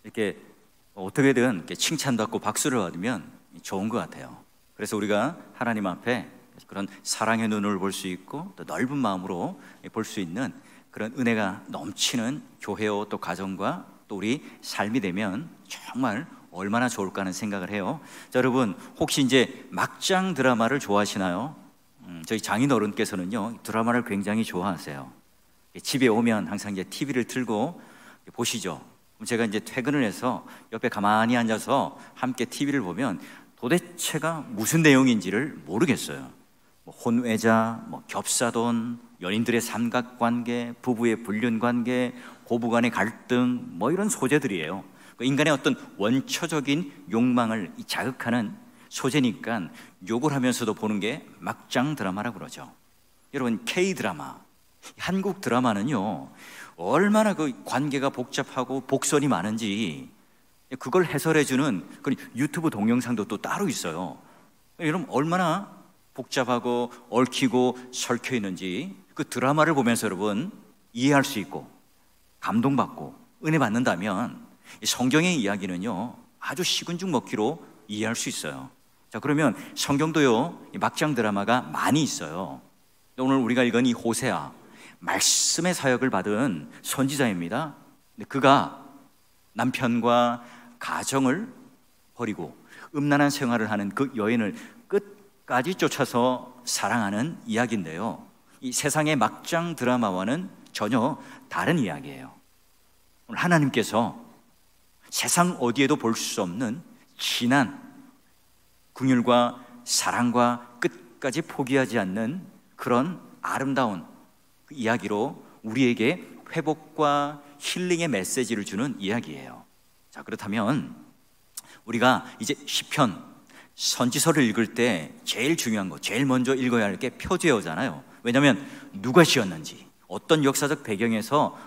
이렇게 어떻게든 이렇게 칭찬받고 박수를 받으면 좋은 것 같아요. 그래서 우리가 하나님 앞에 그런 사랑의 눈을 볼 수 있고 또 넓은 마음으로 볼 수 있는 그런 은혜가 넘치는 교회요 또 가정과 또 우리 삶이 되면 정말 얼마나 좋을까 하는 생각을 해요. 자, 여러분 혹시 이제 막장 드라마를 좋아하시나요? 저희 장인어른께서는요 드라마를 굉장히 좋아하세요. 집에 오면 항상 이제 TV를 틀고 보시죠. 그럼 제가 이제 퇴근을 해서 옆에 가만히 앉아서 함께 TV를 보면 도대체가 무슨 내용인지를 모르겠어요. 뭐 혼외자, 뭐 겹사돈, 연인들의 삼각관계, 부부의 불륜관계, 고부간의 갈등, 뭐 이런 소재들이에요. 인간의 어떤 원초적인 욕망을 자극하는 소재니까 욕을 하면서도 보는 게 막장 드라마라고 그러죠. 여러분 K-드라마, 한국 드라마는요 얼마나 그 관계가 복잡하고 복선이 많은지 그걸 해설해주는 그 유튜브 동영상도 또 따로 있어요. 여러분 얼마나 복잡하고 얽히고 설켜 있는지 그 드라마를 보면서 여러분 이해할 수 있고 감동받고 은혜 받는다면 성경의 이야기는요 아주 식은 죽 먹기로 이해할 수 있어요. 자, 그러면 성경도요 막장 드라마가 많이 있어요. 오늘 우리가 읽은 이 호세아, 말씀의 사역을 받은 선지자입니다. 근데 그가 남편과 가정을 버리고 음란한 생활을 하는 그 여인을 끝까지 쫓아서 사랑하는 이야기인데요, 이 세상의 막장 드라마와는 전혀 다른 이야기예요. 오늘 하나님께서 세상 어디에도 볼 수 없는 진한 긍휼과 사랑과 끝까지 포기하지 않는 그런 아름다운 그 이야기로 우리에게 회복과 힐링의 메시지를 주는 이야기예요. 자, 그렇다면 우리가 이제 시편, 선지서를 읽을 때 제일 중요한 거, 제일 먼저 읽어야 할 게 표제어잖아요. 왜냐하면 누가 지었는지, 어떤 역사적 배경에서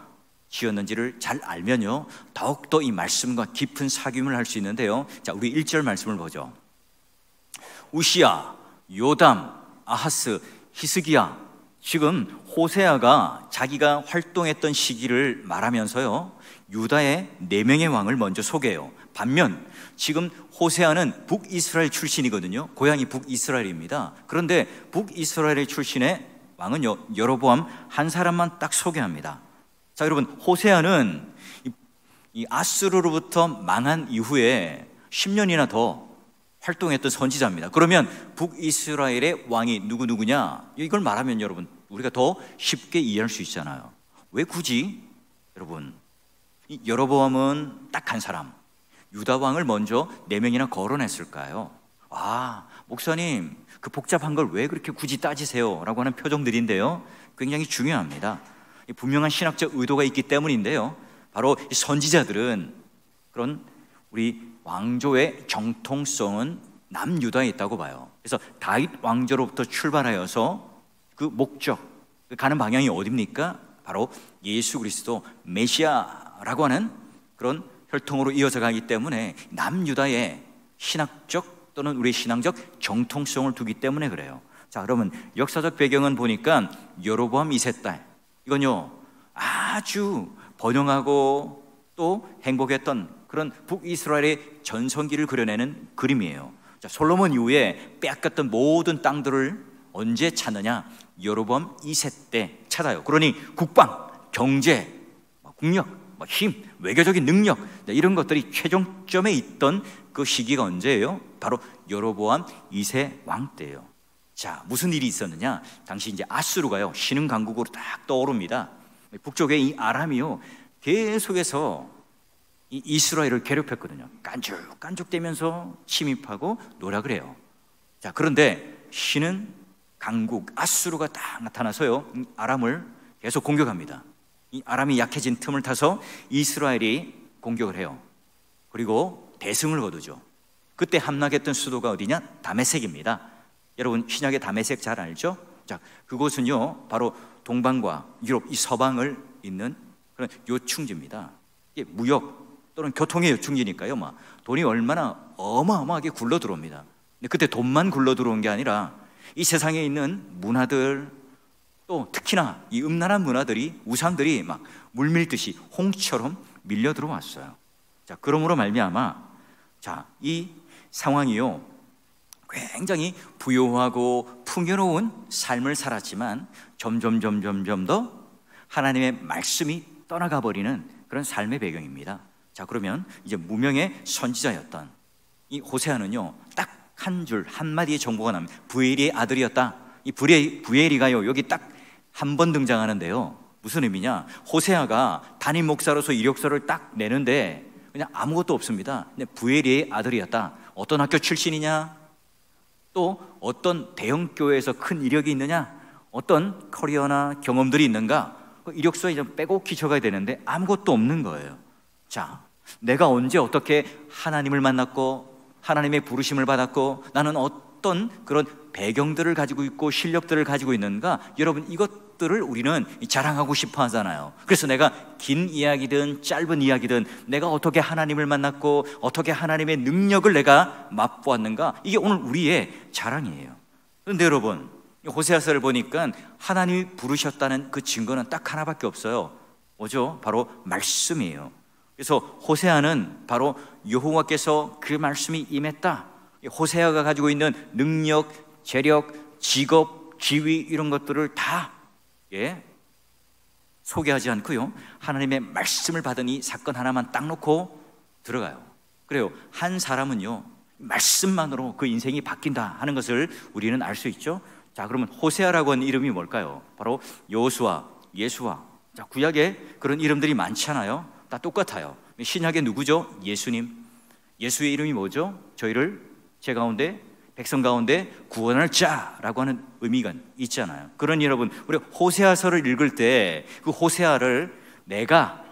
지었는지를 잘 알면요 더욱더 이 말씀과 깊은 사귐을 할 수 있는데요. 자, 우리 1절 말씀을 보죠. 우시야, 요담, 아하스, 히스기야. 지금 호세아가 자기가 활동했던 시기를 말하면서요 유다의 4명의 왕을 먼저 소개해요. 반면 지금 호세아는 북이스라엘 출신이거든요. 고향이 북이스라엘입니다. 그런데 북이스라엘 출신의 왕은요 여로보암 한 사람만 딱 소개합니다. 자, 여러분 호세아는 이 아수르로부터 망한 이후에 10년이나 더 활동했던 선지자입니다. 그러면 북이스라엘의 왕이 누구냐 이걸 말하면 여러분 우리가 더 쉽게 이해할 수 있잖아요. 왜 굳이 여러분 이 여로보암은 딱 한 사람 유다 왕을 먼저 4명이나 거론했을까요? 아, 목사님 그 복잡한 걸 왜 그렇게 굳이 따지세요? 라고 하는 표정들인데요 굉장히 중요합니다. 분명한 신학적 의도가 있기 때문인데요, 바로 이 선지자들은 그런 우리 왕조의 정통성은 남유다에 있다고 봐요. 그래서 다윗 왕조로부터 출발하여서 그 목적, 가는 방향이 어디입니까? 바로 예수 그리스도 메시아라고 하는 그런 혈통으로 이어져 가기 때문에 남유다의 신학적 또는 우리 신앙적 정통성을 두기 때문에 그래요. 자, 그러면 역사적 배경은 보니까 여로보암 2세 딸, 이건요 아주 번영하고 또 행복했던 그런 북이스라엘의 전성기를 그려내는 그림이에요. 자, 솔로몬 이후에 빼앗겼던 모든 땅들을 언제 찾느냐? 여로보암 2세 때 찾아요. 그러니 국방, 경제, 국력, 힘, 외교적인 능력 이런 것들이 최종점에 있던 그 시기가 언제예요? 바로 여로보암 2세 왕 때예요. 자, 무슨 일이 있었느냐? 당시 이제 아수르가요 신흥 강국으로 딱 떠오릅니다. 북쪽의 이 아람이요 계속해서 이 이스라엘을 괴롭혔거든요. 깐죽깐죽대면서 침입하고 노력을 해요. 자, 그런데 신은 강국 아수르가 딱 나타나서요 아람을 계속 공격합니다. 이 아람이 약해진 틈을 타서 이스라엘이 공격을 해요. 그리고 대승을 거두죠. 그때 함락했던 수도가 어디냐? 다메섹입니다. 여러분 신약의 다메섹 잘 알죠? 자, 그곳은요 바로 동방과 유럽 이 서방을 잇는 그런 요충지입니다. 이게 무역 또는 교통의 요충지니까요 돈이 얼마나 어마어마하게 굴러 들어옵니다. 근데 그때 돈만 굴러 들어온 게 아니라 이 세상에 있는 문화들, 또 특히나 이 음란한 문화들이, 우상들이 막 물밀듯이 홍처럼 밀려 들어왔어요. 자, 그러므로 말미암아 이 상황이요, 굉장히 부유하고 풍요로운 삶을 살았지만 점점 더 하나님의 말씀이 떠나가 버리는 그런 삶의 배경입니다. 자, 그러면 이제 무명의 선지자였던 이 호세아는요, 딱 한 줄 한마디의 정보가 납니다. 부엘이의 아들이었다. 이 부엘이가요, 여기 딱 한 번 등장하는데요, 무슨 의미냐? 호세아가 담임 목사로서 이력서를 딱 내는데 그냥 아무것도 없습니다. 그냥 부엘이의 아들이었다. 어떤 학교 출신이냐? 또 어떤 대형 교회에서 큰 이력이 있느냐? 어떤 커리어나 경험들이 있는가? 이력서에 좀 빼곡히 적어야 되는데 아무것도 없는 거예요. 자, 내가 언제 어떻게 하나님을 만났고 하나님의 부르심을 받았고 나는 어떤 그런 배경들을 가지고 있고 실력들을 가지고 있는가? 여러분, 이것들을 우리는 자랑하고 싶어 하잖아요. 그래서 내가 긴 이야기든 짧은 이야기든 내가 어떻게 하나님을 만났고 어떻게 하나님의 능력을 내가 맛보았는가, 이게 오늘 우리의 자랑이에요. 그런데 여러분, 호세아서를 보니까 하나님이 부르셨다는 그 증거는 딱 하나밖에 없어요. 뭐죠? 바로 말씀이에요. 그래서 호세아는 바로 여호와께서 그 말씀이 임했다, 호세아가 가지고 있는 능력, 재력, 직업, 지위 이런 것들을 다 소개하지 않고요, 하나님의 말씀을 받은 이 사건 하나만 딱 놓고 들어가요. 그래요. 한 사람은요, 말씀만으로 그 인생이 바뀐다 하는 것을 우리는 알 수 있죠. 자, 그러면 호세아라고 하는 이름이 뭘까요? 바로 여호수아, 예수아. 자, 구약에 그런 이름들이 많잖아요. 다 똑같아요. 신약에 누구죠? 예수님. 예수의 이름이 뭐죠? 저희를 제 가운데, 백성 가운데 구원할 자라고 하는 의미가 있잖아요. 그러니 여러분, 우리 호세아서를 읽을 때 그 호세아를 내가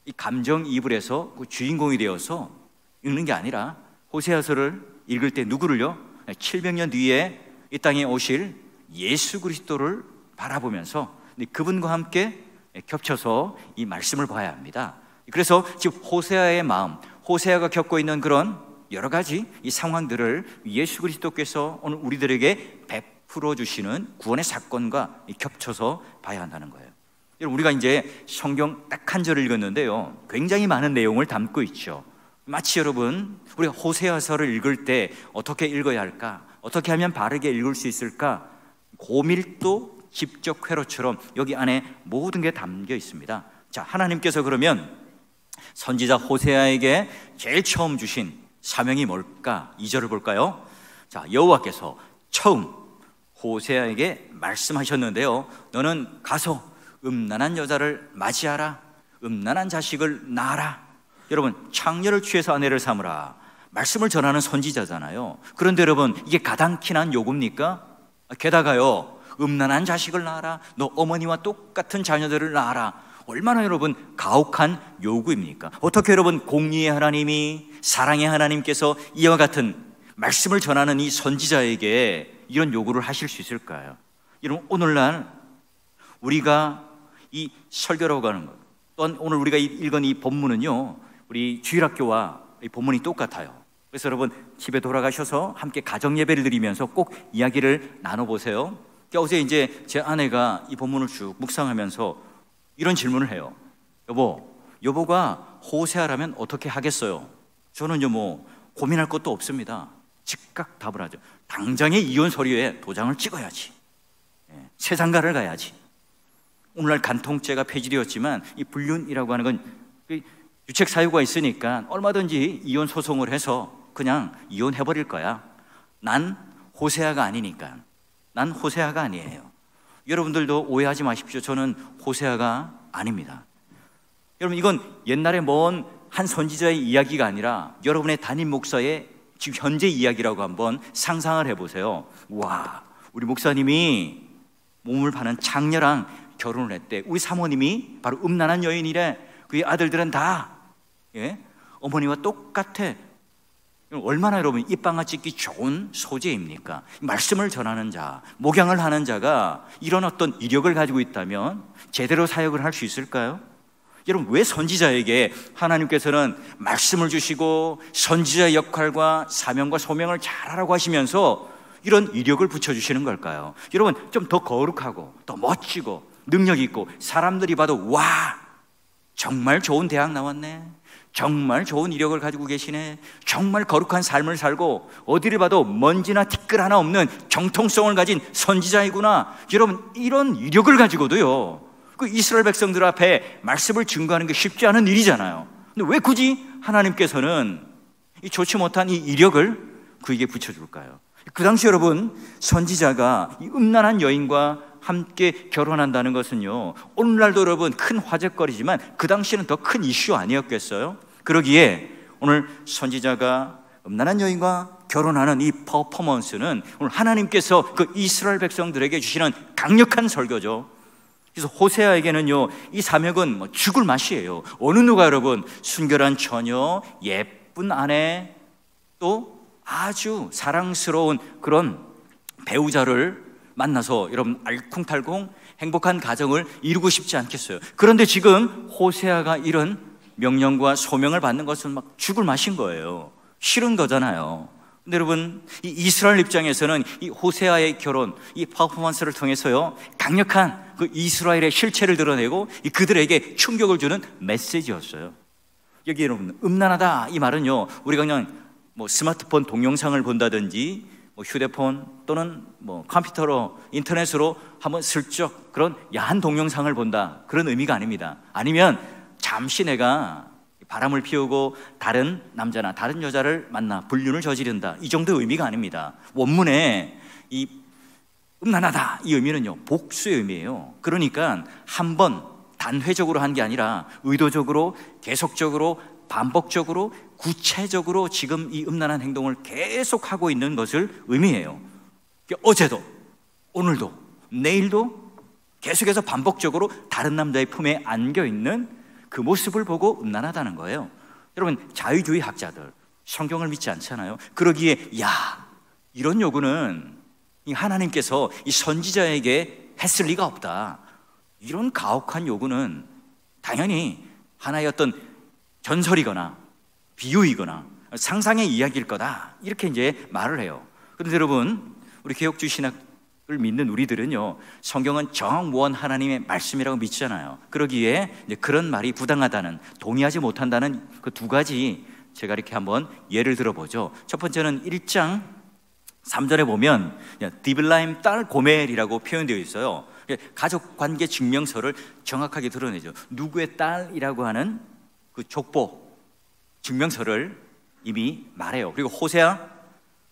이 감정이입을 해서 그 주인공이 되어서 읽는 게 아니라 호세아서를 읽을 때 누구를요? 700년 뒤에 이 땅에 오실 예수 그리스도를 바라보면서 그분과 함께 겹쳐서 이 말씀을 봐야 합니다. 그래서 지금 호세아의 마음, 호세아가 겪고 있는 그런 여러 가지 이 상황들을 예수 그리스도께서 오늘 우리들에게 베풀어 주시는 구원의 사건과 겹쳐서 봐야 한다는 거예요. 여러분, 우리가 이제 성경 딱 한 절을 읽었는데요, 굉장히 많은 내용을 담고 있죠. 마치 여러분, 우리가 호세아서를 읽을 때 어떻게 읽어야 할까, 어떻게 하면 바르게 읽을 수 있을까, 고밀도 집적 회로처럼 여기 안에 모든 게 담겨 있습니다. 자, 하나님께서 그러면 선지자 호세아에게 제일 처음 주신 사명이 뭘까? 2절을 볼까요? 자, 여호와께서 처음 호세아에게 말씀하셨는데요, 너는 가서 음란한 여자를 맞이하라, 음란한 자식을 낳아라. 여러분, 창녀를 취해서 아내를 삼으라, 말씀을 전하는 선지자잖아요. 그런데 여러분, 이게 가당키난 요구입니까? 게다가요, 음란한 자식을 낳아라, 너 어머니와 똑같은 자녀들을 낳아라. 얼마나 여러분 가혹한 요구입니까? 어떻게 여러분 공의의 하나님이, 사랑의 하나님께서 이와 같은 말씀을 전하는 이 선지자에게 이런 요구를 하실 수 있을까요? 여러분, 오늘날 우리가 이 설교라고 하는 것, 또한 오늘 우리가 읽은 이 본문은요, 우리 주일학교와 이 본문이 똑같아요. 그래서 여러분, 집에 돌아가셔서 함께 가정 예배를 드리면서 꼭 이야기를 나눠보세요. 어제 이제 제 아내가 이 본문을 쭉 묵상하면서 이런 질문을 해요. 여보가 호세아라면 어떻게 하겠어요? 저는요, 뭐 고민할 것도 없습니다. 즉각 답을 하죠. 당장에 이혼 서류에 도장을 찍어야지, 세상가를 가야지. 오늘날 간통죄가 폐지되었지만 이 불륜이라고 하는 건 유책 사유가 있으니까 얼마든지 이혼 소송을 해서 그냥 이혼해버릴 거야. 난 호세아가 아니니까. 난 호세아가 아니에요. 여러분들도 오해하지 마십시오. 저는 호세아가 아닙니다. 여러분, 이건 옛날에 먼 한 선지자의 이야기가 아니라 여러분의 담임 목사의 지금 현재 이야기라고 한번 상상을 해보세요. 와, 우리 목사님이 몸을 파는 창녀랑 결혼을 했대. 우리 사모님이 바로 음란한 여인이래. 그의 아들들은 다 어머니와 똑같아. 얼마나 여러분 입방아 찍기 좋은 소재입니까? 말씀을 전하는 자, 목양을 하는 자가 이런 어떤 이력을 가지고 있다면 제대로 사역을 할 수 있을까요? 여러분, 왜 선지자에게 하나님께서는 말씀을 주시고 선지자의 역할과 사명과 소명을 잘하라고 하시면서 이런 이력을 붙여주시는 걸까요? 여러분, 좀 더 거룩하고 더 멋지고 능력 있고 사람들이 봐도 와, 정말 좋은 대학 나왔네, 정말 좋은 이력을 가지고 계시네, 정말 거룩한 삶을 살고 어디를 봐도 먼지나 티끌 하나 없는 정통성을 가진 선지자이구나. 여러분, 이런 이력을 가지고도요, 그 이스라엘 백성들 앞에 말씀을 증거하는 게 쉽지 않은 일이잖아요. 근데 왜 굳이 하나님께서는 이 좋지 못한 이 이력을 그에게 붙여줄까요? 그 당시 여러분, 선지자가 이 음란한 여인과 함께 결혼한다는 것은요, 오늘날도 여러분 큰 화제거리지만 그 당시에는 더 큰 이슈 아니었겠어요? 그러기에 오늘 선지자가 음란한 여인과 결혼하는 이 퍼포먼스는 오늘 하나님께서 그 이스라엘 백성들에게 주시는 강력한 설교죠. 그래서 호세아에게는요, 이 사명은 뭐 죽을 맛이에요. 어느 누가 여러분 순결한 처녀, 예쁜 아내, 또 아주 사랑스러운 그런 배우자를 만나서 여러분 알콩달콩 행복한 가정을 이루고 싶지 않겠어요? 그런데 지금 호세아가 이런 명령과 소명을 받는 것은 막 죽을 맛인 거예요. 싫은 거잖아요. 근데 여러분, 이 이스라엘 입장에서는 이 호세아의 결혼, 이 퍼포먼스를 통해서요, 강력한 그 이스라엘의 실체를 드러내고 그들에게 충격을 주는 메시지였어요. 여기 여러분, 음란하다 이 말은요, 우리가 그냥 뭐 스마트폰 동영상을 본다든지 뭐 휴대폰 또는 뭐 컴퓨터로 인터넷으로 한번 슬쩍 그런 야한 동영상을 본다, 그런 의미가 아닙니다. 아니면 잠시 내가 바람을 피우고 다른 남자나 다른 여자를 만나 불륜을 저지른다, 이 정도의 의미가 아닙니다. 원문에 이 음란하다 이 의미는요, 복수의 의미예요. 그러니까 한 번 단회적으로 한 게 아니라 의도적으로, 계속적으로, 반복적으로, 구체적으로 지금 이 음란한 행동을 계속하고 있는 것을 의미해요. 어제도, 오늘도, 내일도 계속해서 반복적으로 다른 남자의 품에 안겨있는 그 모습을 보고 음란하다는 거예요. 여러분, 자유주의 학자들 성경을 믿지 않잖아요. 그러기에 야, 이런 요구는 이 하나님께서 이 선지자에게 했을 리가 없다, 이런 가혹한 요구는 당연히 하나의 어떤 전설이거나 비유이거나 상상의 이야기일 거다, 이렇게 이제 말을 해요. 그런데 여러분, 우리 개혁주의 신학을 믿는 우리들은요, 성경은 정무원 하나님의 말씀이라고 믿잖아요. 그러기에 이제 그런 말이 부당하다는, 동의하지 못한다는 그 두 가지 제가 이렇게 한번 예를 들어보죠. 첫 번째는 1장 3절에 보면 디블라임 딸 고멜이라고 표현되어 있어요. 가족관계 증명서를 정확하게 드러내죠. 누구의 딸이라고 하는 그 족보 증명서를 이미 말해요. 그리고 호세아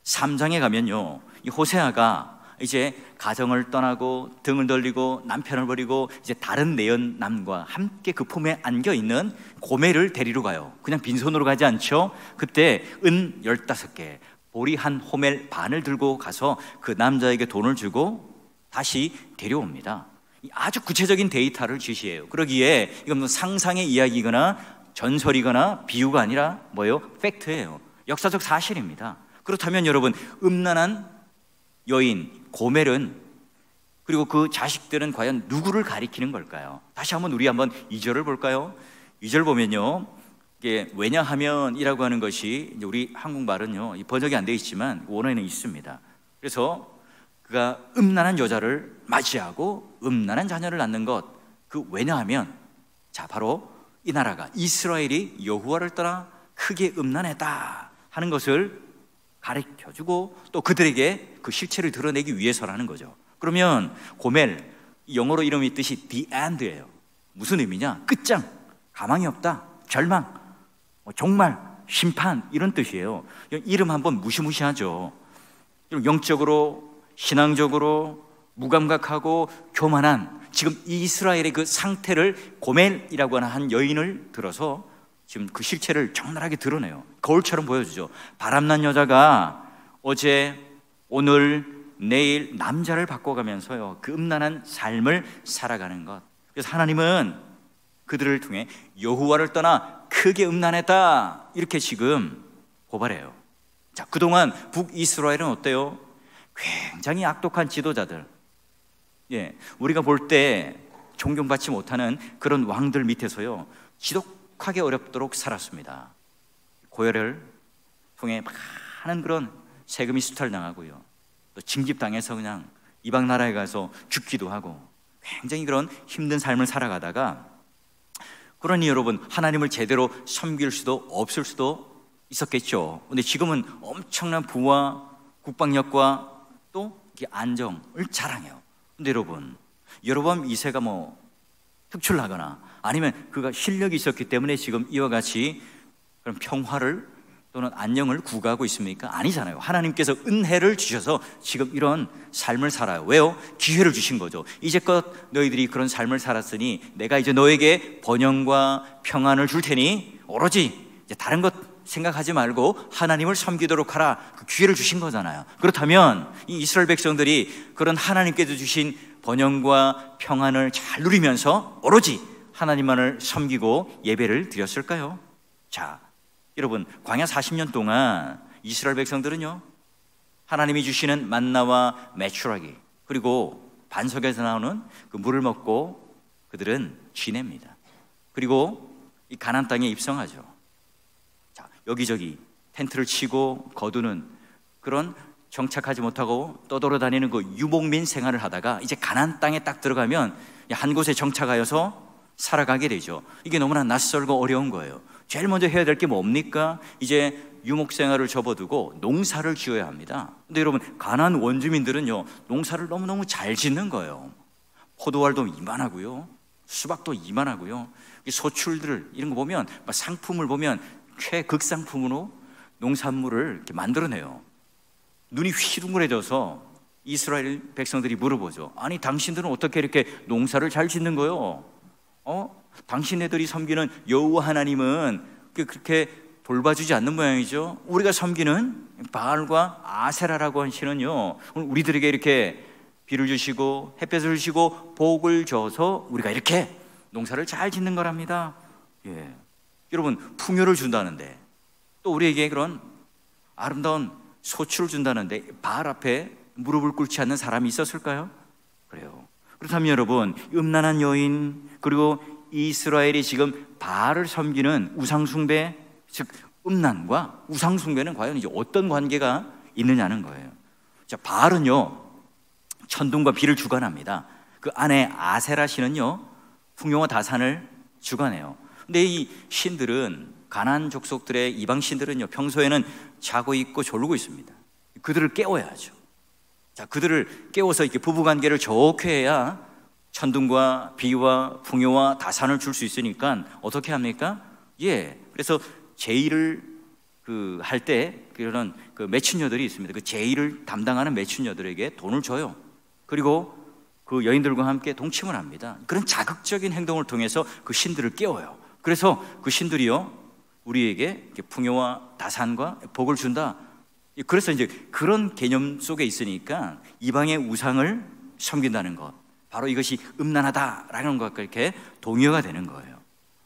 3장에 가면요, 이 호세아가 이제 가정을 떠나고 등을 돌리고 남편을 버리고 이제 다른 내연남과 함께 그 품에 안겨 있는 고멜을 데리러 가요. 그냥 빈손으로 가지 않죠. 그때 은 15개, 보리 한 호멜 반을 들고 가서 그 남자에게 돈을 주고 다시 데려옵니다. 아주 구체적인 데이터를 제시해요. 그러기에 이건 상상의 이야기거나 전설이거나 비유가 아니라 뭐예요? 팩트예요. 역사적 사실입니다. 그렇다면 여러분, 음란한 여인 고멜은, 그리고 그 자식들은 과연 누구를 가리키는 걸까요? 다시 한번 우리 한번 2절을 볼까요? 2절 보면요, 이게 왜냐하면이라고 하는 것이 이제 우리 한국말은요, 번역이 안 되어 있지만 원어에는 있습니다. 그래서 그가 음란한 여자를 맞이하고 음란한 자녀를 낳는 것, 그 왜냐하면, 자, 바로 이 나라가 이스라엘이 여호와를 떠나 크게 음란했다 하는 것을 가르쳐주고 또 그들에게 그 실체를 드러내기 위해서라는 거죠. 그러면 고멜, 영어로 이름이 있듯이 the end예요. 무슨 의미냐? 끝장, 가망이 없다, 절망, 종말, 심판, 이런 뜻이에요. 이름 한번 무시무시하죠. 영적으로, 신앙적으로 무감각하고 교만한 지금 이스라엘의 그 상태를 고멜이라고 하는 한 여인을 들어서 지금 그 실체를 적나라하게 드러내요. 거울처럼 보여주죠. 바람난 여자가 어제, 오늘, 내일 남자를 바꿔가면서요, 그 음란한 삶을 살아가는 것. 그래서 하나님은 그들을 통해 여호와를 떠나 크게 음란했다, 이렇게 지금 고발해요. 자, 그동안 북이스라엘은 어때요? 굉장히 악독한 지도자들, 우리가 볼 때 존경받지 못하는 그런 왕들 밑에서요, 지독하게 어렵도록 살았습니다. 고열을 통해 많은 그런 세금이 수탈당하고요, 또 징집당해서 그냥 이방 나라에 가서 죽기도 하고 굉장히 그런 힘든 삶을 살아가다가 그러니 여러분, 하나님을 제대로 섬길 수도 없을 수도 있었겠죠. 근데 지금은 엄청난 부와 국방력과 또 안정을 자랑해요. 근데 여러분, 여로보암 2세가 뭐 특출나거나 아니면 그가 실력이 있었기 때문에 지금 이와 같이 그런 평화를 또는 안녕을 구가하고 있습니까? 아니잖아요. 하나님께서 은혜를 주셔서 지금 이런 삶을 살아요. 왜요? 기회를 주신 거죠. 이제껏 너희들이 그런 삶을 살았으니 내가 이제 너에게 번영과 평안을 줄 테니 오로지 이제 다른 것 생각하지 말고 하나님을 섬기도록 하라, 그 기회를 주신 거잖아요. 그렇다면 이 이스라엘 백성들이 그런 하나님께서 주신 번영과 평안을 잘 누리면서 오로지 하나님만을 섬기고 예배를 드렸을까요? 자, 여러분, 광야 40년 동안 이스라엘 백성들은요, 하나님이 주시는 만나와 메추라기 그리고 반석에서 나오는 그 물을 먹고 그들은 지냅니다. 그리고 이 가나안 땅에 입성하죠. 자, 여기저기 텐트를 치고 거두는 그런 정착하지 못하고 떠돌아다니는 그 유목민 생활을 하다가 이제 가나안 땅에 딱 들어가면 한 곳에 정착하여서 살아가게 되죠. 이게 너무나 낯설고 어려운 거예요. 제일 먼저 해야 될 게 뭡니까? 이제 유목 생활을 접어두고 농사를 지어야 합니다. 근데 여러분, 가나안 원주민들은요, 농사를 너무너무 잘 짓는 거예요. 포도알도 이만하고요, 수박도 이만하고요, 소출들 이런 거 보면, 상품을 보면 최극상품으로 농산물을 이렇게 만들어내요. 눈이 휘둥그레져서 이스라엘 백성들이 물어보죠. 아니, 당신들은 어떻게 이렇게 농사를 잘 짓는 거요? 당신네들이 섬기는 여호와 하나님은 그렇게 돌봐주지 않는 모양이죠. 우리가 섬기는 바알과 아세라라고 하시는요, 우리들에게 이렇게 비를 주시고 햇볕을 주시고 복을 줘서 우리가 이렇게 농사를 잘 짓는 거랍니다. 예. 여러분, 풍요를 준다는데 또 우리에게 그런 아름다운 소출을 준다는데 바알 앞에 무릎을 꿇지 않는 사람이 있었을까요? 그래요. 그렇다면 여러분, 음란한 여인 그리고 이스라엘이 지금 바알을 섬기는 우상숭배, 즉 음란과 우상숭배는 과연 이제 어떤 관계가 있느냐는 거예요. 자, 바알은요, 천둥과 비를 주관합니다. 그 아내 아세라 신은요, 풍요와 다산을 주관해요. 근데 이 신들은, 가나안 족속들의 이방 신들은요, 평소에는 자고 있고 졸고 있습니다. 그들을 깨워야죠. 자, 그들을 깨워서 이렇게 부부관계를 좋게 해야 천둥과 비와 풍요와 다산을 줄 수 있으니까 어떻게 합니까? 예, 그래서 제의를 할 때 그런 그 매춘녀들이 있습니다. 그 제의를 담당하는 매춘녀들에게 돈을 줘요. 그리고 그 여인들과 함께 동침을 합니다. 그런 자극적인 행동을 통해서 그 신들을 깨워요. 그래서 그 신들이요, 우리에게 풍요와 다산과 복을 준다. 그래서 이제 그런 개념 속에 있으니까 이방의 우상을 섬긴다는 것, 바로 이것이 음란하다라는 것과 이렇게 동의어가 되는 거예요.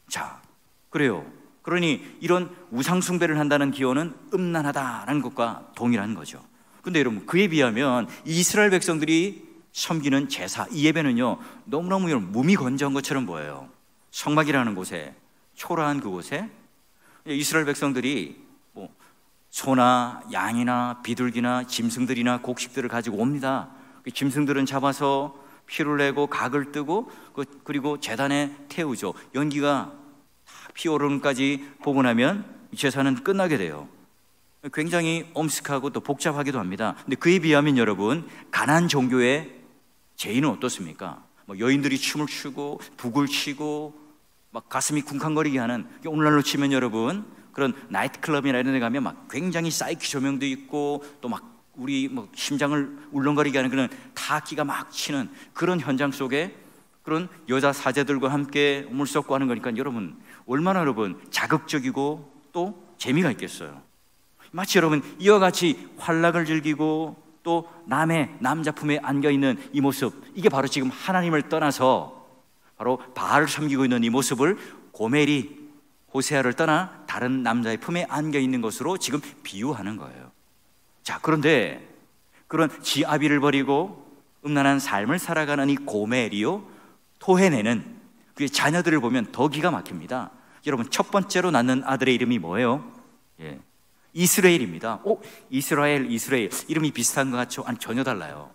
자, 그래요. 그러니 이런 우상 숭배를 한다는 기호는 음란하다라는 것과 동일한 거죠. 근데 여러분, 그에 비하면 이스라엘 백성들이 섬기는 제사, 이 예배는요, 너무너무 무미건조한 것처럼 보여요. 성막이라는 곳에, 초라한 그곳에 이스라엘 백성들이 뭐 소나 양이나 비둘기나 짐승들이나 곡식들을 가지고 옵니다. 그 짐승들은 잡아서 피를 내고 각을 뜨고 그리고 제단에 태우죠. 연기가 다 피오르는까지 보고 나면 제사는 끝나게 돼요. 굉장히 엄숙하고 또 복잡하기도 합니다. 근데 그에 비하면 여러분, 가나안 종교의 제의는 어떻습니까? 뭐 여인들이 춤을 추고 북을 치고 막 가슴이 쿵쾅거리게 하는, 오늘날로 치면 여러분, 그런 나이트클럽이나 이런 데 가면 막 굉장히 사이키 조명도 있고 또 막 우리 뭐 심장을 울렁거리게 하는 그런 타악기가 막 치는 그런 현장 속에 그런 여자 사제들과 함께 물썩고 하는 거니까 여러분, 얼마나 여러분 자극적이고 또 재미가 있겠어요. 마치 여러분 이와 같이 환락을 즐기고 또 남의 남자품에 안겨있는 이 모습, 이게 바로 지금 하나님을 떠나서 바로 바알을 섬기고 있는 이 모습을 고멜이 호세아를 떠나 다른 남자의 품에 안겨있는 것으로 지금 비유하는 거예요. 자, 그런데 그런 지아비를 버리고 음란한 삶을 살아가는 이 고멜이요, 토해내는 그의 자녀들을 보면 더 기가 막힙니다. 여러분, 첫 번째로 낳는 아들의 이름이 뭐예요? 예, 이스라엘입니다. 이스라엘 이름이 비슷한 것 같죠? 아니, 전혀 달라요.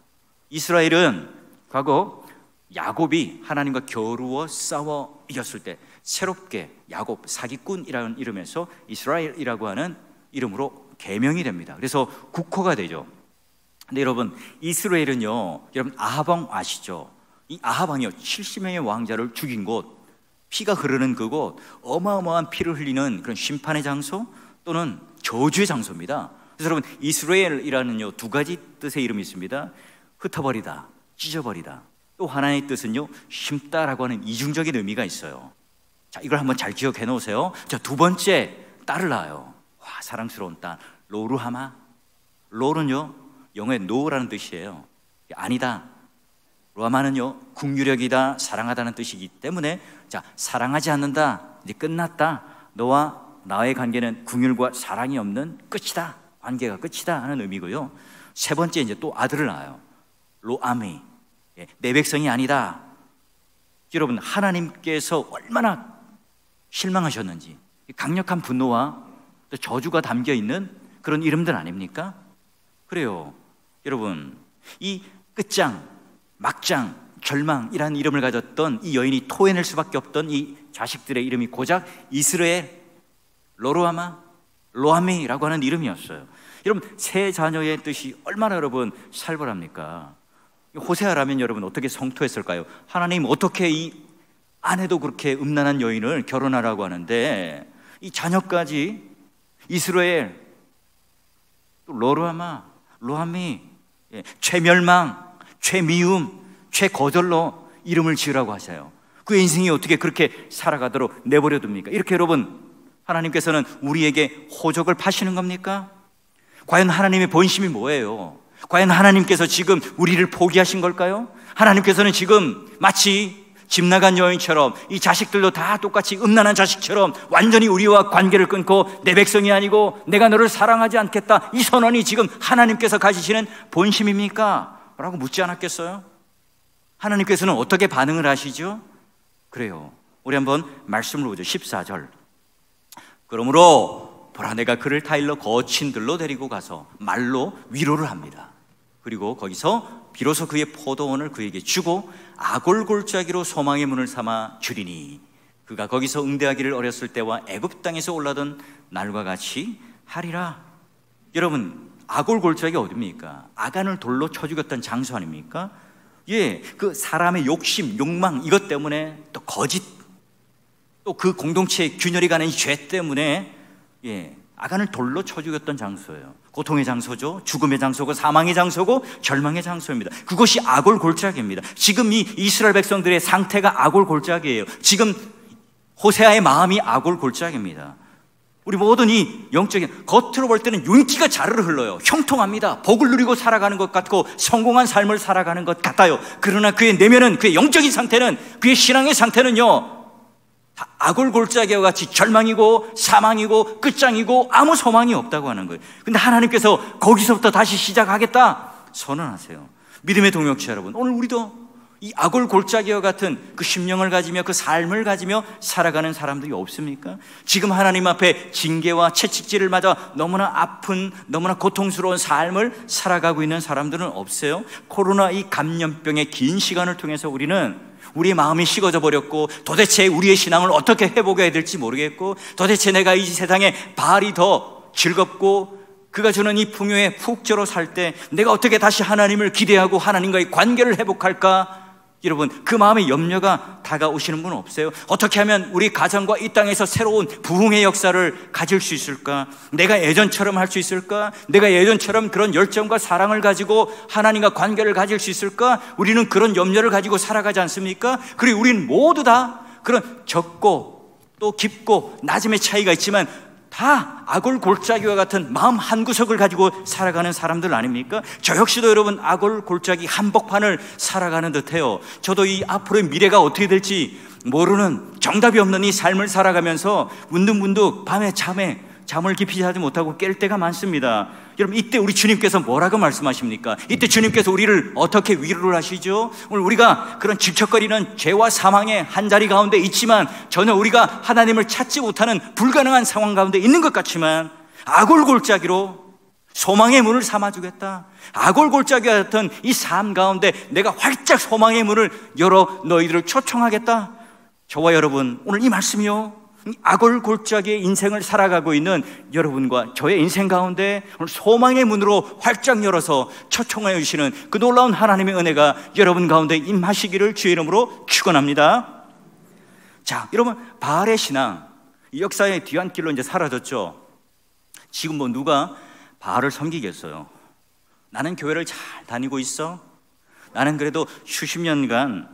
이스라엘은 과거 야곱이 하나님과 겨루어 싸워 이겼을 때 새롭게 야곱, 사기꾼이라는 이름에서 이스라엘이라고 하는 이름으로 개명이 됩니다. 그래서 국호가 되죠. 근데 여러분, 이스라엘은요, 여러분 아합 왕 아시죠? 이 아합 왕이요 70명의 왕자를 죽인 곳, 피가 흐르는 그곳, 어마어마한 피를 흘리는 그런 심판의 장소 또는 저주의 장소입니다. 그래서 여러분, 이스라엘이라는요 두 가지 뜻의 이름이 있습니다. 흩어버리다, 찢어버리다. 또 하나의 뜻은요 심다라고 하는 이중적인 의미가 있어요. 자, 이걸 한번 잘 기억해 놓으세요. 자, 두 번째, 딸을 낳아요. 와, 사랑스러운 딸 로루하마. 로는요 영어의 no라는 뜻이에요. 아니다. 루하마는요 국유력이다, 사랑하다는 뜻이기 때문에, 자, 사랑하지 않는다, 이제 끝났다, 너와 나의 관계는 궁율과 사랑이 없는 끝이다, 관계가 끝이다 하는 의미고요. 세 번째, 이제 또 아들을 낳아요. 로아미, 내 백성이 아니다. 여러분, 하나님께서 얼마나 실망하셨는지, 강력한 분노와 또 저주가 담겨 있는 그런 이름들 아닙니까? 그래요. 여러분, 이 끝장, 막장, 절망이라는 이름을 가졌던 이 여인이 토해낼 수밖에 없던 이 자식들의 이름이 고작 이스라엘, 로루하마, 로하미라고 하는 이름이었어요. 여러분, 세 자녀의 뜻이 얼마나 여러분 살벌합니까? 호세아라면 여러분 어떻게 성토했을까요? 하나님 어떻게 이 아내도 그렇게 음란한 여인을 결혼하라고 하는데 이 자녀까지 이스라엘, 또 로루하마, 로하미, 최멸망, 최미움, 최거절로 이름을 지으라고 하셔요. 그 인생이 어떻게 그렇게 살아가도록 내버려 둡니까? 이렇게 여러분, 하나님께서는 우리에게 호적을 파시는 겁니까? 과연 하나님의 본심이 뭐예요? 과연 하나님께서 지금 우리를 포기하신 걸까요? 하나님께서는 지금 마치 집 나간 여인처럼 이 자식들도 다 똑같이 음란한 자식처럼 완전히 우리와 관계를 끊고 내 백성이 아니고 내가 너를 사랑하지 않겠다, 이 선언이 지금 하나님께서 가지시는 본심입니까? 라고 묻지 않았겠어요? 하나님께서는 어떻게 반응을 하시죠? 그래요, 우리 한번 말씀을 보죠. 14절. 그러므로 보라, 내가 그를 타일러 거친 들로 데리고 가서 말로 위로를 합니다. 그리고 거기서 비로소 그의 포도원을 그에게 주고 아골 골짜기로 소망의 문을 삼아 주리니 그가 거기서 응대하기를 어렸을 때와 애굽 땅에서 올라던 날과 같이 하리라. 여러분, 아골 골짜기가 어딥니까? 아간을 돌로 쳐 죽였던 장소 아닙니까? 예, 그 사람의 욕심, 욕망, 이것 때문에, 또 거짓, 또 그 공동체의 균열이 가는 이 죄 때문에, 예, 아간을 돌로 쳐 죽였던 장소예요. 고통의 장소죠. 죽음의 장소고 사망의 장소고 절망의 장소입니다. 그것이 아골 골짜기입니다. 지금 이 이스라엘 백성들의 상태가 아골 골짜기예요. 지금 호세아의 마음이 아골 골짜기입니다. 우리 모든 이 영적인, 겉으로 볼 때는 윤기가 자르르 흘러요. 형통합니다. 복을 누리고 살아가는 것 같고 성공한 삶을 살아가는 것 같아요. 그러나 그의 내면은, 그의 영적인 상태는, 그의 신앙의 상태는요, 다 아골 골짜기와 같이 절망이고 사망이고 끝장이고 아무 소망이 없다고 하는 거예요. 근데 하나님께서 거기서부터 다시 시작하겠다 선언하세요. 믿음의 동역자 여러분, 오늘 우리도 이 아골 골짜기와 같은 그 심령을 가지며 그 삶을 가지며 살아가는 사람들이 없습니까? 지금 하나님 앞에 징계와 채찍질을 맞아 너무나 아픈, 너무나 고통스러운 삶을 살아가고 있는 사람들은 없어요? 코로나 이 감염병의 긴 시간을 통해서 우리는 우리의 마음이 식어져 버렸고, 도대체 우리의 신앙을 어떻게 회복해야 될지 모르겠고, 도대체 내가 이 세상에 바알이 더 즐겁고 그가 주는 이 풍요에 푹 절어 살 때 내가 어떻게 다시 하나님을 기대하고 하나님과의 관계를 회복할까? 여러분, 그 마음의 염려가 다가오시는 분은 없어요? 어떻게 하면 우리 가정과 이 땅에서 새로운 부흥의 역사를 가질 수 있을까? 내가 예전처럼 할 수 있을까? 내가 예전처럼 그런 열정과 사랑을 가지고 하나님과 관계를 가질 수 있을까? 우리는 그런 염려를 가지고 살아가지 않습니까? 그리고 우리는 모두 다 그런 적고 또 깊고 낮음의 차이가 있지만 다 아골 골짜기와 같은 마음 한 구석을 가지고 살아가는 사람들 아닙니까? 저 역시도 여러분 아골 골짜기 한복판을 살아가는 듯해요. 저도 이 앞으로의 미래가 어떻게 될지 모르는, 정답이 없는 이 삶을 살아가면서 문득문득 밤에 잠을 깊이 자지 못하고 깰 때가 많습니다. 여러분, 이때 우리 주님께서 뭐라고 말씀하십니까? 이때 주님께서 우리를 어떻게 위로를 하시죠? 오늘 우리가 그런 질척거리는 죄와 사망의 한자리 가운데 있지만 전혀 우리가 하나님을 찾지 못하는 불가능한 상황 가운데 있는 것 같지만 아골 골짜기로 소망의 문을 삼아주겠다. 아골골짜기와 같은 이 삶 가운데 내가 활짝 소망의 문을 열어 너희들을 초청하겠다. 저와 여러분, 오늘 이 말씀이요, 아골골짜기의 인생을 살아가고 있는 여러분과 저의 인생 가운데 오늘 소망의 문으로 활짝 열어서 초청하여 주시는 그 놀라운 하나님의 은혜가 여러분 가운데 임하시기를 주의 이름으로 축원합니다. 자, 여러분, 바알의 신앙, 역사의 뒤안길로 이제 사라졌죠. 지금 뭐 누가 바알을 섬기겠어요? 나는 교회를 잘 다니고 있어. 나는 그래도 수십 년간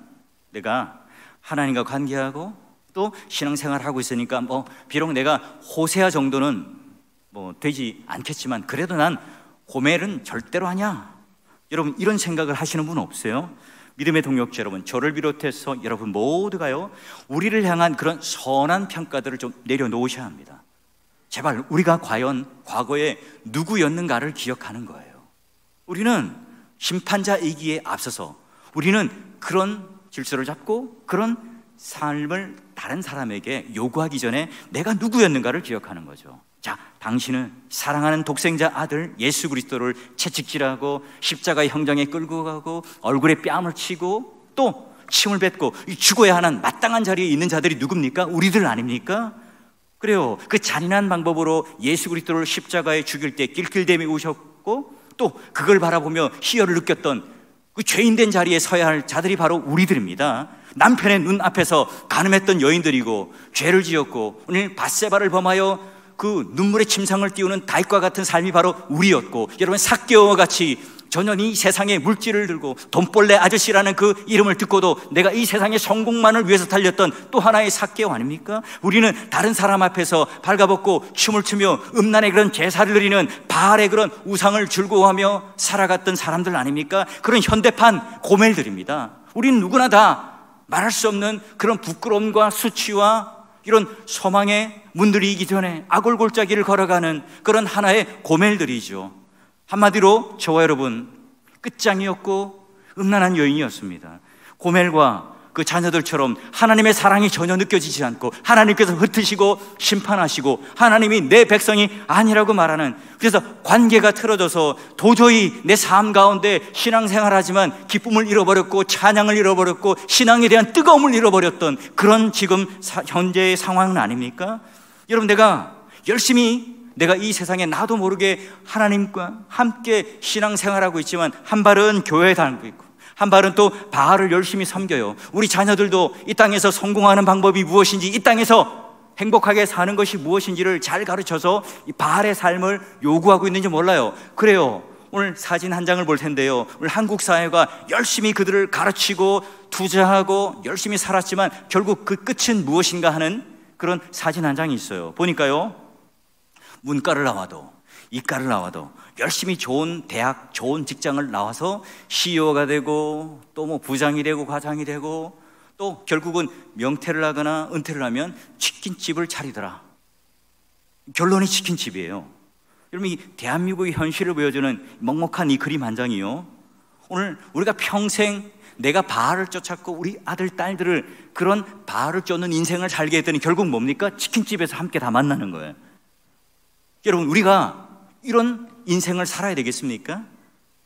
내가 하나님과 관계하고 또 신앙생활을 하고 있으니까 뭐 비록 내가 호세아 정도는 뭐 되지 않겠지만 그래도 난 고멜은 절대로 하냐? 여러분, 이런 생각을 하시는 분 없어요? 믿음의 동역자 여러분, 저를 비롯해서 여러분 모두가요, 우리를 향한 그런 선한 평가들을 좀 내려놓으셔야 합니다. 제발 우리가 과연 과거에 누구였는가를 기억하는 거예요. 우리는 심판자이기에 앞서서 우리는 그런 질서를 잡고 그런 삶을 다른 사람에게 요구하기 전에 내가 누구였는가를 기억하는 거죠. 자, 당신은 사랑하는 독생자 아들 예수 그리스도를 채찍질하고 십자가의 형장에 끌고 가고 얼굴에 뺨을 치고 또 침을 뱉고 죽어야 하는 마땅한 자리에 있는 자들이 누굽니까? 우리들 아닙니까? 그래요. 그 잔인한 방법으로 예수 그리스도를 십자가에 죽일 때 낄낄대며 우셨고 또 그걸 바라보며 희열을 느꼈던 그 죄인된 자리에 서야 할 자들이 바로 우리들입니다. 남편의 눈앞에서 간음했던 여인들이고 죄를 지었고 오늘 밧세바를 범하여 그 눈물의 침상을 띄우는 다윗과 같은 삶이 바로 우리였고, 여러분 삭개오와 같이 전혀 이 세상의 물질을 들고 돈벌레 아저씨라는 그 이름을 듣고도 내가 이 세상의 성공만을 위해서 달렸던 또 하나의 삭개오 아닙니까? 우리는 다른 사람 앞에서 발가벗고 춤을 추며 음란의 그런 제사를 드리는 바알의 그런 우상을 즐거워하며 살아갔던 사람들 아닙니까? 그런 현대판 고멜들입니다. 우리는 누구나 다 말할 수 없는 그런 부끄러움과 수치와 이런 소망의 문들이기 전에 아골골짜기를 걸어가는 그런 하나의 고멜들이죠. 한마디로 저와 여러분 끝장이었고 음란한 여인이었습니다. 고멜과 그 자녀들처럼 하나님의 사랑이 전혀 느껴지지 않고 하나님께서 흩으시고 심판하시고 하나님이 내 백성이 아니라고 말하는, 그래서 관계가 틀어져서 도저히 내 삶 가운데 신앙생활하지만 기쁨을 잃어버렸고 찬양을 잃어버렸고 신앙에 대한 뜨거움을 잃어버렸던 그런 지금 현재의 상황은 아닙니까? 여러분, 내가 열심히 내가 이 세상에 나도 모르게 하나님과 함께 신앙생활하고 있지만 한 발은 교회에 다니고 있고 한 발은 또 바알을 열심히 섬겨요. 우리 자녀들도 이 땅에서 성공하는 방법이 무엇인지, 이 땅에서 행복하게 사는 것이 무엇인지를 잘 가르쳐서 이 바알의 삶을 요구하고 있는지 몰라요. 그래요. 오늘 사진 한 장을 볼 텐데요, 오늘 한국 사회가 열심히 그들을 가르치고 투자하고 열심히 살았지만 결국 그 끝은 무엇인가 하는 그런 사진 한 장이 있어요. 보니까요, 문과를 나와도 이과를 나와도 열심히 좋은 대학, 좋은 직장을 나와서 CEO가 되고 또 뭐 부장이 되고 과장이 되고 또 결국은 명퇴를 하거나 은퇴를 하면 치킨집을 차리더라. 결론이 치킨집이에요. 여러분, 이 대한민국의 현실을 보여주는 먹먹한 이 그림 한 장이요, 오늘 우리가 평생 내가 바알을 쫓았고 우리 아들, 딸들을 그런 바알을 쫓는 인생을 살게 했더니 결국 뭡니까? 치킨집에서 함께 다 만나는 거예요. 여러분, 우리가 이런 인생을 살아야 되겠습니까?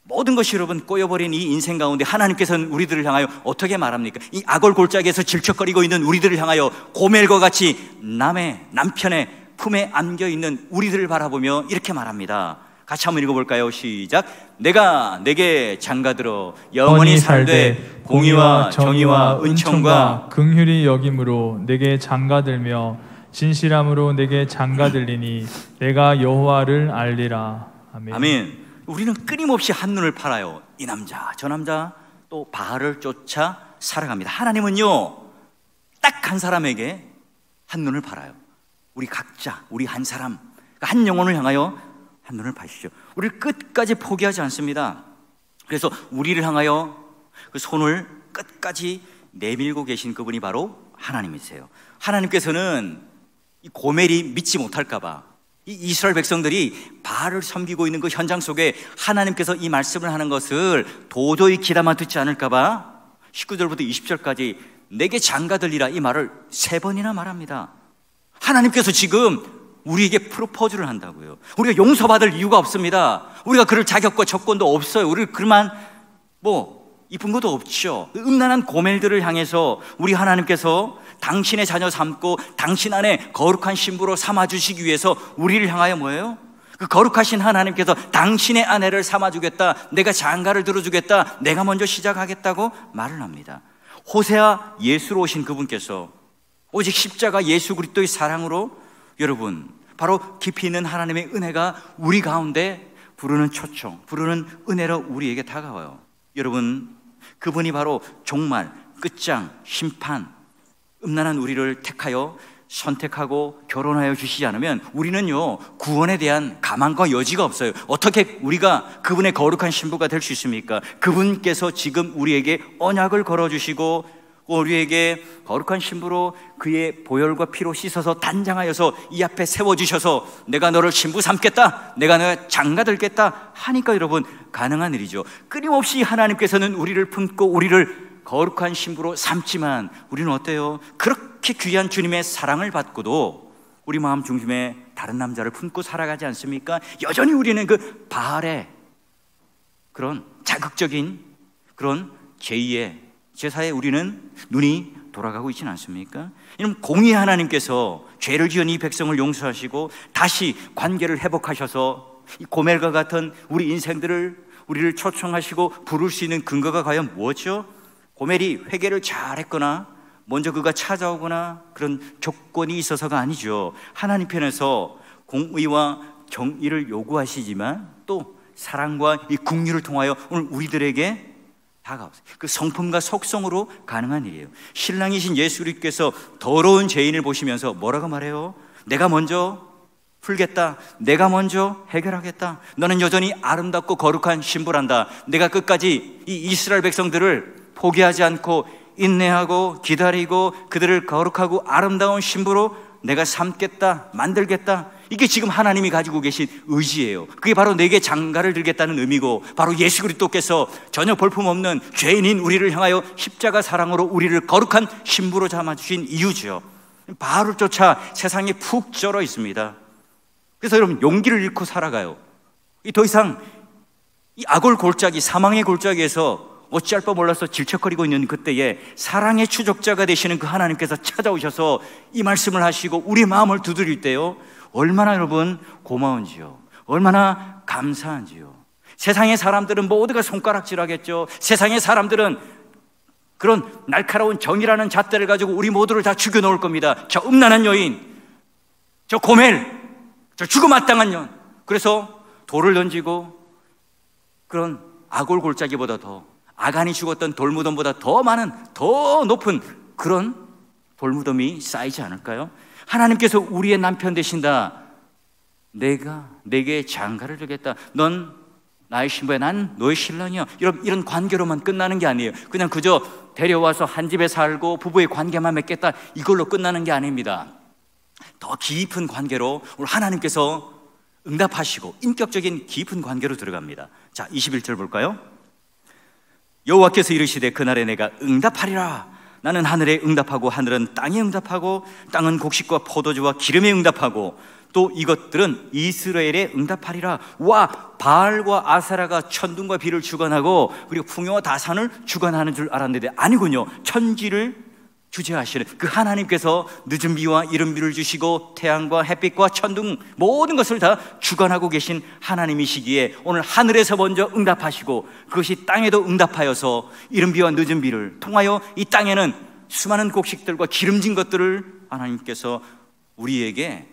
모든 것이 여러분 꼬여버린 이 인생 가운데 하나님께서는 우리들을 향하여 어떻게 말합니까? 이 아골골짜기에서 질척거리고 있는 우리들을 향하여 고멜과 같이 남의 남편의 품에 안겨있는 우리들을 바라보며 이렇게 말합니다. 같이 한번 읽어볼까요? 시작. 내가 내게 장가들어 영원히 살되 공의와 정의와 은총과 긍휼이 여김으로 내게 장가들며 진실함으로 내게 장가들리니 내가 여호와를 알리라. 아멘. 아멘. 우리는 끊임없이 한눈을 팔아요. 이 남자 저 남자 또 바알을 쫓아 살아갑니다. 하나님은요, 딱 한 사람에게 한눈을 팔아요. 우리 각자, 우리 한 사람, 한 영혼을 향하여 한눈을 파시죠. 우리를 끝까지 포기하지 않습니다. 그래서 우리를 향하여 그 손을 끝까지 내밀고 계신 그분이 바로 하나님이세요. 하나님께서는 이 고멜이 믿지 못할까 봐, 이 이스라엘 백성들이 바알을 섬기고 있는 그 현장 속에 하나님께서 이 말씀을 하는 것을 도저히 귀담아 듣지 않을까 봐 19절부터 20절까지 내게 장가들리라 이 말을 3번이나 말합니다. 하나님께서 지금 우리에게 프로포즈를 한다고요. 우리가 용서받을 이유가 없습니다. 우리가 그럴 자격과 조건도 없어요. 우리 그만 이쁜 것도 없죠. 음란한 고멜들을 향해서 우리 하나님께서 당신의 자녀 삼고 당신 안에 거룩한 신부로 삼아주시기 위해서 우리를 향하여 뭐예요? 그 거룩하신 하나님께서 당신의 아내를 삼아주겠다, 내가 장가를 들어주겠다, 내가 먼저 시작하겠다고 말을 합니다. 호세아 예수로 오신 그분께서 오직 십자가 예수 그리스도의 사랑으로 여러분 바로 깊이 있는 하나님의 은혜가 우리 가운데 부르는 초청, 부르는 은혜로 우리에게 다가와요. 여러분, 그분이 바로 종말, 끝장, 심판, 음란한 우리를 택하여 선택하고 결혼하여 주시지 않으면 우리는요 구원에 대한 가망과 여지가 없어요. 어떻게 우리가 그분의 거룩한 신부가 될 수 있습니까? 그분께서 지금 우리에게 언약을 걸어주시고 우리에게 거룩한 신부로 그의 보혈과 피로 씻어서 단장하여서 이 앞에 세워주셔서 내가 너를 신부 삼겠다, 내가 너의 장가 들겠다 하니까 여러분 가능한 일이죠. 끊임없이 하나님께서는 우리를 품고 우리를 거룩한 신부로 삼지만 우리는 어때요? 그렇게 귀한 주님의 사랑을 받고도 우리 마음 중심에 다른 남자를 품고 살아가지 않습니까? 여전히 우리는 그 바알의 그런 자극적인 그런 제2의 제사에 우리는 눈이 돌아가고 있지는 않습니까? 이는 공의 하나님께서 죄를 지은 이 백성을 용서하시고 다시 관계를 회복하셔서 이 고멜과 같은 우리 인생들을 우리를 초청하시고 부를 수 있는 근거가 과연 무엇이죠? 고멜이 회개를 잘했거나 먼저 그가 찾아오거나 그런 조건이 있어서가 아니죠. 하나님 편에서 공의와 정의를 요구하시지만 또 사랑과 이 긍휼을 통하여 오늘 우리들에게 다가오세요. 그 성품과 속성으로 가능한 일이에요. 신랑이신 예수 그리스도께서 더러운 죄인을 보시면서 뭐라고 말해요? 내가 먼저 풀겠다, 내가 먼저 해결하겠다, 너는 여전히 아름답고 거룩한 신부란다, 내가 끝까지 이 이스라엘 백성들을 포기하지 않고 인내하고 기다리고 그들을 거룩하고 아름다운 신부로 내가 삼겠다, 만들겠다. 이게 지금 하나님이 가지고 계신 의지예요. 그게 바로 내게 장가를 들겠다는 의미고 바로 예수 그리스도께서 전혀 볼품없는 죄인인 우리를 향하여 십자가 사랑으로 우리를 거룩한 신부로 삼아주신 이유죠. 바알을 쫓아 세상에 푹 쩔어 있습니다. 그래서 여러분 용기를 잃고 살아가요. 더 이상 이 악올 골짜기, 사망의 골짜기에서 어찌할 바 몰라서 질척거리고 있는 그때에 사랑의 추적자가 되시는 그 하나님께서 찾아오셔서 이 말씀을 하시고 우리 마음을 두드릴 때요 얼마나 여러분 고마운지요, 얼마나 감사한지요. 세상의 사람들은 모두가 손가락질하겠죠. 세상의 사람들은 그런 날카로운 정의라는 잣대를 가지고 우리 모두를 다 죽여놓을 겁니다. 저 음란한 여인, 저 고멜, 저 죽음마땅한 년. 그래서 돌을 던지고 그런 악올 골짜기보다 더 아간이 죽었던 돌무덤보다 더 많은 더 높은 그런 돌무덤이 쌓이지 않을까요? 하나님께서 우리의 남편 되신다, 내가 내게 장가를 들겠다, 넌 나의 신부야, 난 너의 신랑이야, 이런 관계로만 끝나는 게 아니에요. 그냥 그저 데려와서 한 집에 살고 부부의 관계만 맺겠다 이걸로 끝나는 게 아닙니다. 더 깊은 관계로 오늘 하나님께서 응답하시고 인격적인 깊은 관계로 들어갑니다. 자, 21절 볼까요? 여호와께서 이르시되 그날에 내가 응답하리라. 나는 하늘에 응답하고 하늘은 땅에 응답하고 땅은 곡식과 포도주와 기름에 응답하고 또 이것들은 이스라엘에 응답하리라. 와, 바알과 아세라가 천둥과 비를 주관하고 그리고 풍요와 다산을 주관하는 줄 알았는데 아니군요. 천지를 주재하시는 그 하나님께서 늦은 비와 이른 비를 주시고 태양과 햇빛과 천둥 모든 것을 다 주관하고 계신 하나님이시기에 오늘 하늘에서 먼저 응답하시고 그것이 땅에도 응답하여서 이른 비와 늦은 비를 통하여 이 땅에는 수많은 곡식들과 기름진 것들을 하나님께서 우리에게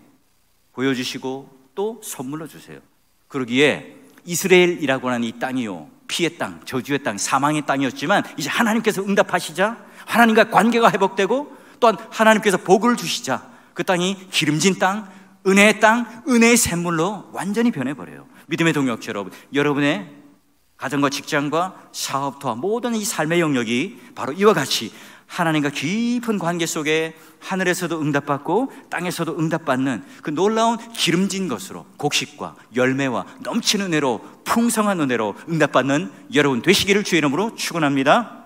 보여주시고 또 선물로 주세요. 그러기에 이스라엘이라고 하는 이 땅이요, 피의 땅, 저주의 땅, 사망의 땅이었지만 이제 하나님께서 응답하시자 하나님과 관계가 회복되고 또한 하나님께서 복을 주시자 그 땅이 기름진 땅, 은혜의 땅, 은혜의 샘물로 완전히 변해버려요. 믿음의 동역자 여러분, 여러분의 가정과 직장과 사업과 모든 이 삶의 영역이 바로 이와 같이 하나님과 깊은 관계 속에 하늘에서도 응답받고 땅에서도 응답받는 그 놀라운 기름진 것으로 곡식과 열매와 넘치는 은혜로 풍성한 은혜로 응답받는 여러분 되시기를 주의 이름으로 축원합니다.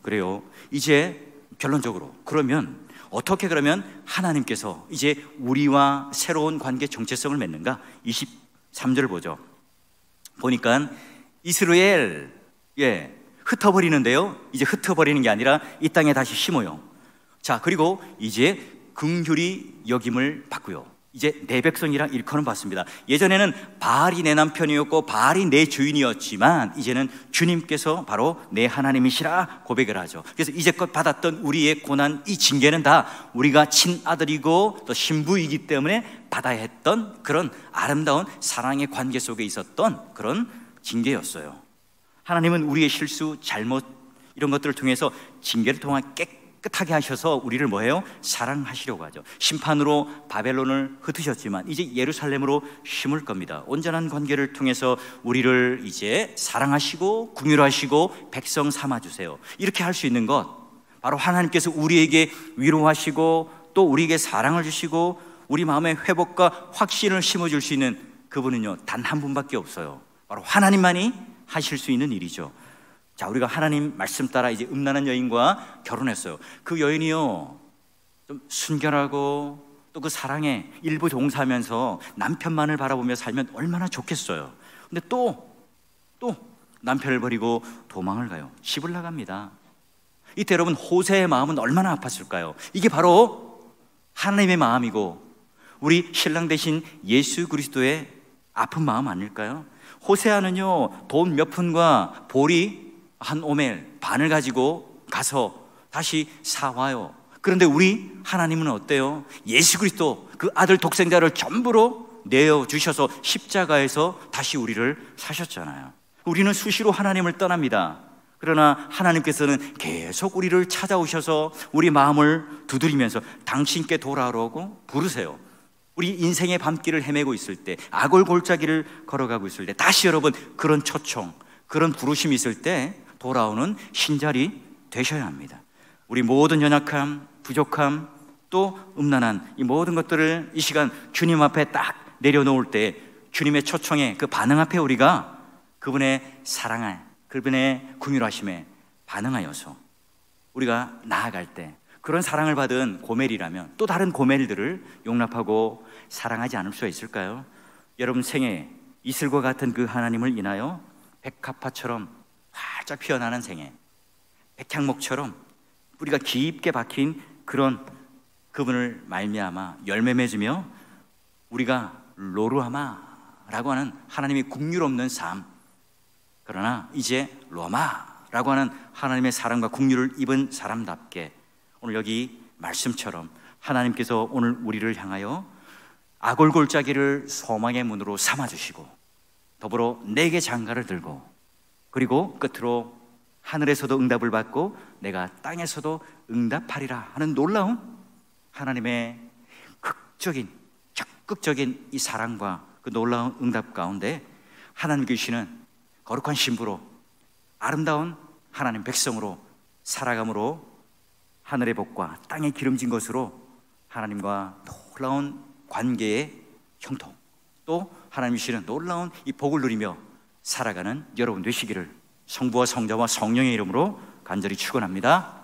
그래요. 이제 결론적으로 그러면 어떻게 그러면 하나님께서 이제 우리와 새로운 관계 정체성을 맺는가? 23절 보죠. 보니까 이스라엘, 흩어버리는데요, 이제 흩어버리는 게 아니라 이 땅에 다시 심어요. 자, 그리고 이제 긍휼히 여김을 받고요, 이제 내 백성이라 일컬음 받습니다. 예전에는 바알이 내 남편이었고 바알이 내 주인이었지만 이제는 주님께서 바로 내 하나님이시라 고백을 하죠. 그래서 이제껏 받았던 우리의 고난, 이 징계는 다 우리가 친아들이고 또 신부이기 때문에 받아야 했던 그런 아름다운 사랑의 관계 속에 있었던 그런 징계였어요. 하나님은 우리의 실수, 잘못 이런 것들을 통해서 징계를 통해 깨끗하게 하셔서 우리를 뭐예요? 사랑하시려고 하죠. 심판으로 바벨론을 흩으셨지만 이제 예루살렘으로 심을 겁니다. 온전한 관계를 통해서 우리를 이제 사랑하시고 긍휼하시고 백성 삼아주세요. 이렇게 할 수 있는 것, 바로 하나님께서 우리에게 위로하시고 또 우리에게 사랑을 주시고 우리 마음의 회복과 확신을 심어줄 수 있는 그분은요, 단 한 분밖에 없어요. 바로 하나님만이 하실 수 있는 일이죠. 자, 우리가 하나님 말씀 따라 이제 음란한 여인과 결혼했어요. 그 여인이요, 좀 순결하고 또 그 사랑에 일부 종사하면서 남편만을 바라보며 살면 얼마나 좋겠어요. 근데 또 남편을 버리고 도망을 가요. 집을 나갑니다. 이때 여러분, 호세의 마음은 얼마나 아팠을까요? 이게 바로 하나님의 마음이고 우리 신랑 되신 예수 그리스도의 아픈 마음 아닐까요? 호세아는요, 돈 몇 푼과 보리 한 오멜 반을 가지고 가서 다시 사와요. 그런데 우리 하나님은 어때요? 예수 그리스도 그 아들 독생자를 전부로 내어주셔서 십자가에서 다시 우리를 사셨잖아요. 우리는 수시로 하나님을 떠납니다. 그러나 하나님께서는 계속 우리를 찾아오셔서 우리 마음을 두드리면서 당신께 돌아오라고 부르세요. 우리 인생의 밤길을 헤매고 있을 때, 아골골짜기를 걸어가고 있을 때, 다시 여러분 그런 초청, 그런 부르심이 있을 때 돌아오는 신자리 되셔야 합니다. 우리 모든 연약함, 부족함, 또 음란한 이 모든 것들을 이 시간 주님 앞에 딱 내려놓을 때 주님의 초청에 그 반응 앞에 우리가 그분의 사랑에, 그분의 긍휼하심에 반응하여서 우리가 나아갈 때 그런 사랑을 받은 고멜이라면 또 다른 고멜들을 용납하고 사랑하지 않을 수가 있을까요? 여러분 생에 이슬과 같은 그 하나님을 인하여 백합화처럼 활짝 피어나는 생에, 백향목처럼 뿌리가 깊게 박힌 그런 그분을 말미암아 열매 맺으며 우리가 로루하마라고 하는 하나님의 긍휼 없는 삶, 그러나 이제 로마라고 하는 하나님의 사랑과 긍휼을 입은 사람답게 오늘 여기 말씀처럼 하나님께서 오늘 우리를 향하여 아골골짜기를 소망의 문으로 삼아주시고 더불어 내게 장가를 들고 그리고 끝으로 하늘에서도 응답을 받고 내가 땅에서도 응답하리라 하는 놀라운 하나님의 극적인, 적극적인 이 사랑과 그 놀라운 응답 가운데 하나님 계시는 거룩한 신부로 아름다운 하나님 백성으로 살아감으로 하늘의 복과 땅의 기름진 것으로 하나님과 놀라운 관계의 형통, 또 하나님이시는 놀라운 이 복을 누리며 살아가는 여러분 되시기를 성부와 성자와 성령의 이름으로 간절히 축원합니다.